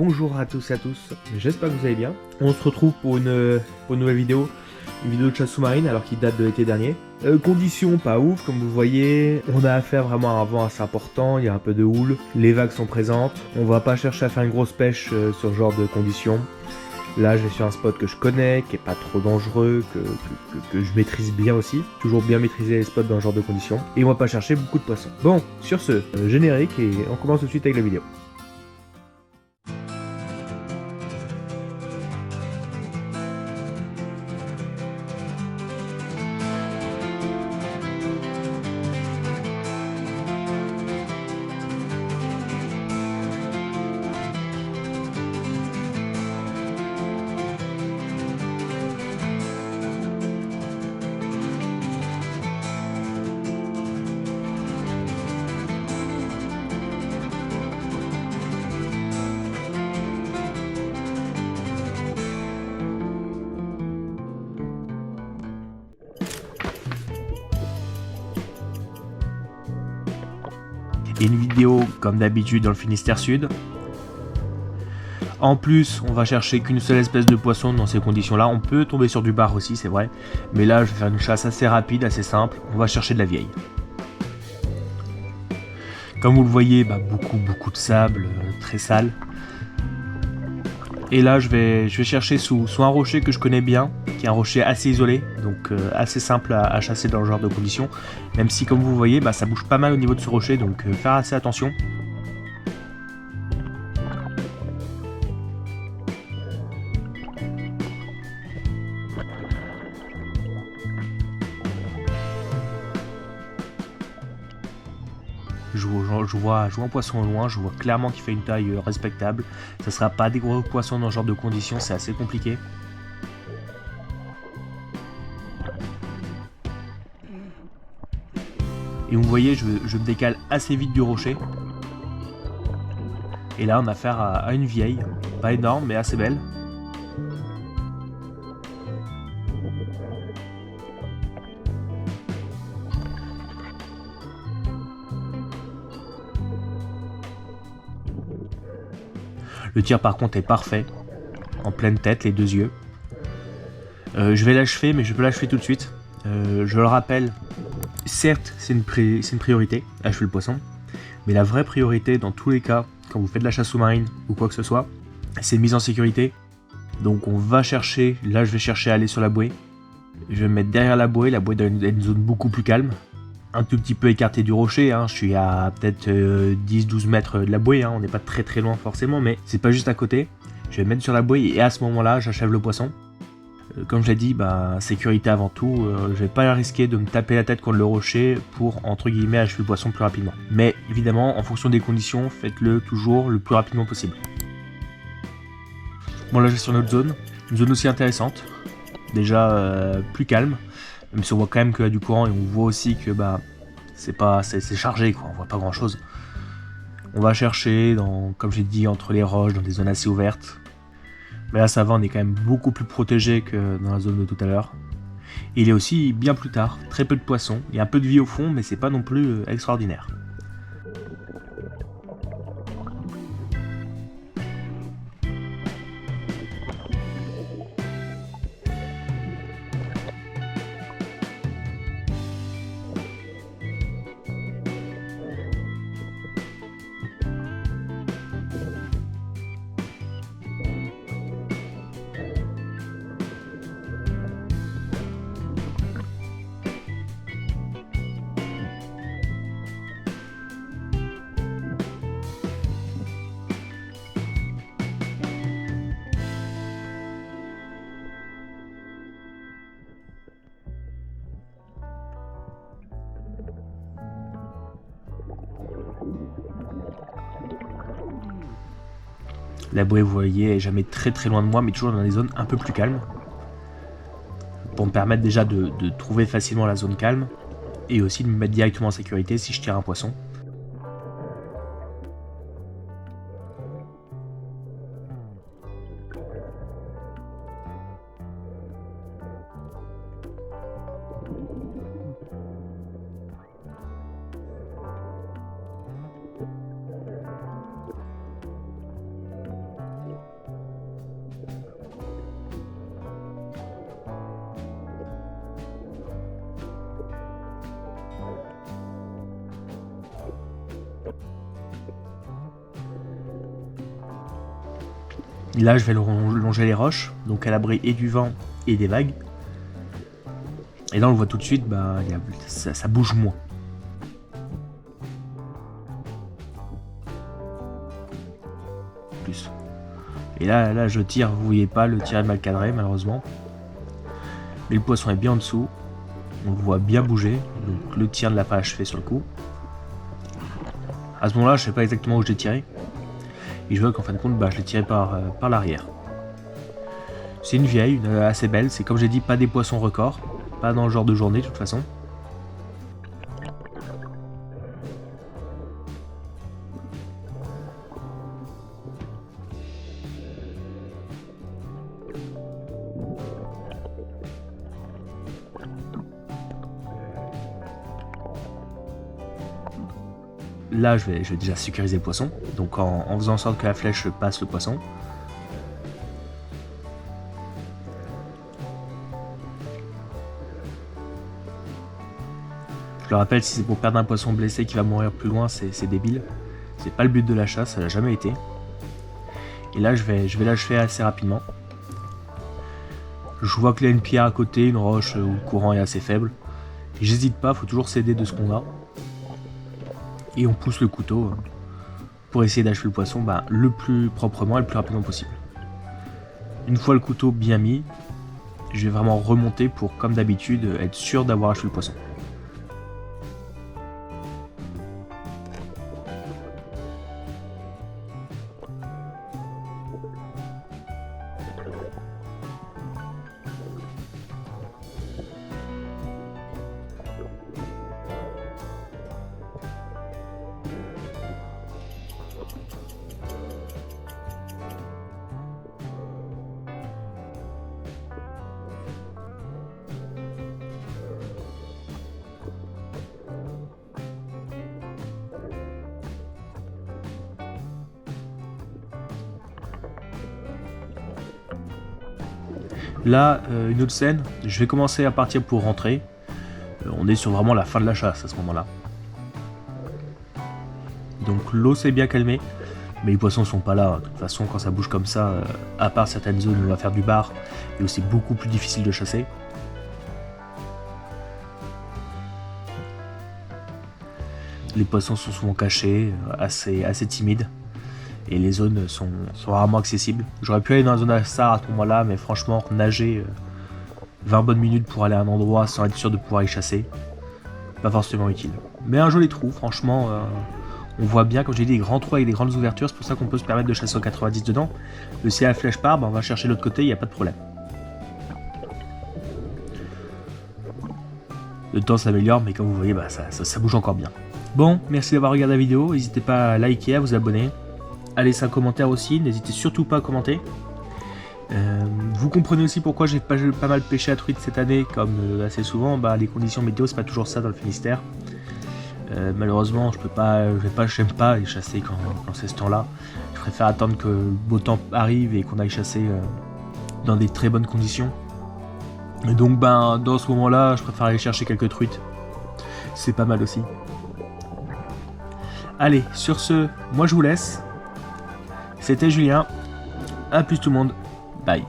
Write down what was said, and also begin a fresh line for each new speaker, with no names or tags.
bonjour à tous et à tous, j'espère que vous allez bien. On se retrouve pour une nouvelle vidéo, une vidéo de chasse sous-marine alors qu'il date de l'été dernier. Conditions pas ouf, comme vous voyez, on a affaire vraiment à un vent assez important, il y a un peu de houle, les vagues sont présentes, on va pas chercher à faire une grosse pêche sur ce genre de conditions. Là je vais sur un spot que je connais, qui est pas trop dangereux, que je maîtrise bien aussi. Toujours bien maîtriser les spots dans ce genre de conditions. Et on va pas chercher beaucoup de poissons. Bon, sur ce, générique et on commence tout de suite avec la vidéo. Et une vidéo comme d'habitude dans le Finistère Sud. En plus, on va chercher qu'une seule espèce de poisson dans ces conditions-là. On peut tomber sur du bar aussi, c'est vrai. Mais là, je vais faire une chasse assez rapide, assez simple. On va chercher de la vieille. Comme vous le voyez, beaucoup de sable, très sale. Et là, je vais chercher sous un rocher que je connais bien, qui est un rocher assez isolé, donc assez simple à chasser dans ce genre de conditions. Même si, comme vous voyez, ça bouge pas mal au niveau de ce rocher, donc faire assez attention. Je vois un poisson au loin, je vois clairement qu'il fait une taille respectable. Ça sera pas des gros poissons dans ce genre de conditions, c'est assez compliqué. Et vous voyez, je me décale assez vite du rocher. Et là, on a affaire à une vieille, pas énorme mais assez belle. Le tir par contre est parfait, en pleine tête, les deux yeux. Je vais l'achever, mais je peux l'achever tout de suite. Je le rappelle, certes c'est une priorité, achever le poisson, mais la vraie priorité dans tous les cas, quand vous faites de la chasse sous-marine ou quoi que ce soit, c'est une mise en sécurité. Donc on va chercher, là je vais chercher à aller sur la bouée. Je vais me mettre derrière la bouée dans une zone beaucoup plus calme. Un tout petit peu écarté du rocher, je suis à peut-être 10-12 mètres de la bouée, on n'est pas très loin forcément, mais c'est pas juste à côté. Je vais me mettre sur la bouée et à ce moment-là, j'achève le poisson. Comme je l'ai dit, sécurité avant tout, je vais pas risquer de me taper la tête contre le rocher pour, entre guillemets, achever le poisson plus rapidement. Mais évidemment, en fonction des conditions, faites-le toujours le plus rapidement possible. Bon, là je suis sur notre zone, une zone aussi intéressante, déjà plus calme. Même si on voit quand même qu'il y a du courant et on voit aussi que c'est chargé quoi, on voit pas grand chose. On va chercher comme j'ai dit, entre les roches, dans des zones assez ouvertes. Mais là ça va, on est quand même beaucoup plus protégé que dans la zone de tout à l'heure. Il est aussi bien plus tard, très peu de poissons, il y a un peu de vie au fond mais c'est pas non plus extraordinaire. La bouée, vous voyez, est jamais très loin de moi, mais toujours dans des zones un peu plus calmes. Pour me permettre déjà de trouver facilement la zone calme, et aussi de me mettre directement en sécurité si je tire un poisson. Là, je vais longer les roches, donc à l'abri et du vent et des vagues. Et là, on le voit tout de suite, bah, ça bouge moins. Plus. Et là, je tire, vous voyez pas, le tir est mal cadré, malheureusement. Mais le poisson est bien en dessous. On le voit bien bouger, donc le tir ne l'a pas achevé sur le coup. À ce moment-là, je sais pas exactement où je l'ai tiré. Et je vois qu'en fin de compte, bah, je l'ai tiré par l'arrière. C'est une vieille, assez belle. C'est comme j'ai dit, pas des poissons records. Pas dans le genre de journée, de toute façon. Là, je vais déjà sécuriser le poisson. Donc en faisant en sorte que la flèche passe le poisson. Je le rappelle, si c'est pour perdre un poisson blessé qui va mourir plus loin, c'est débile. C'est pas le but de la chasse, ça l'a jamais été. Et là, je vais l'achever assez rapidement. Je vois qu'il y a une pierre à côté, une roche où le courant est assez faible. J'hésite pas, faut toujours s'aider de ce qu'on a. Et on pousse le couteau pour essayer d'achever le poisson le plus proprement et le plus rapidement possible. Une fois le couteau bien mis, je vais vraiment remonter pour, comme d'habitude, être sûr d'avoir achevé le poisson. Là, une autre scène, je vais commencer à partir pour rentrer. On est sur vraiment la fin de la chasse à ce moment-là. Donc l'eau s'est bien calmée, mais les poissons sont pas là. De toute façon, quand ça bouge comme ça, à part certaines zones où on va faire du bar, et où c'est beaucoup plus difficile de chasser. Les poissons sont souvent cachés, assez timides. Et les zones sont rarement accessibles. J'aurais pu aller dans la zone à Star à ce moment-là, mais franchement, nager 20 bonnes minutes pour aller à un endroit sans être sûr de pouvoir y chasser, pas forcément utile. Mais un joli trou, franchement, on voit bien, comme j'ai dit, des grands trous avec des grandes ouvertures, c'est pour ça qu'on peut se permettre de chasser en 90 dedans. Le si la flèche part, on va chercher l'autre côté, il n'y a pas de problème. Le temps s'améliore, mais comme vous voyez, ça bouge encore bien. Bon, merci d'avoir regardé la vidéo, n'hésitez pas à liker, à vous abonner. À laisser un commentaire aussi, n'hésitez surtout pas à commenter. Vous comprenez aussi pourquoi j'ai pas mal pêché à truite cette année, comme assez souvent, les conditions météo c'est pas toujours ça dans le Finistère. Malheureusement, j'aime pas aller chasser quand c'est ce temps-là. Je préfère attendre que le beau temps arrive et qu'on aille chasser dans des très bonnes conditions. Et donc dans ce moment-là, je préfère aller chercher quelques truites. C'est pas mal aussi. Allez, sur ce, moi je vous laisse. C'était Julien. A plus tout le monde. Bye.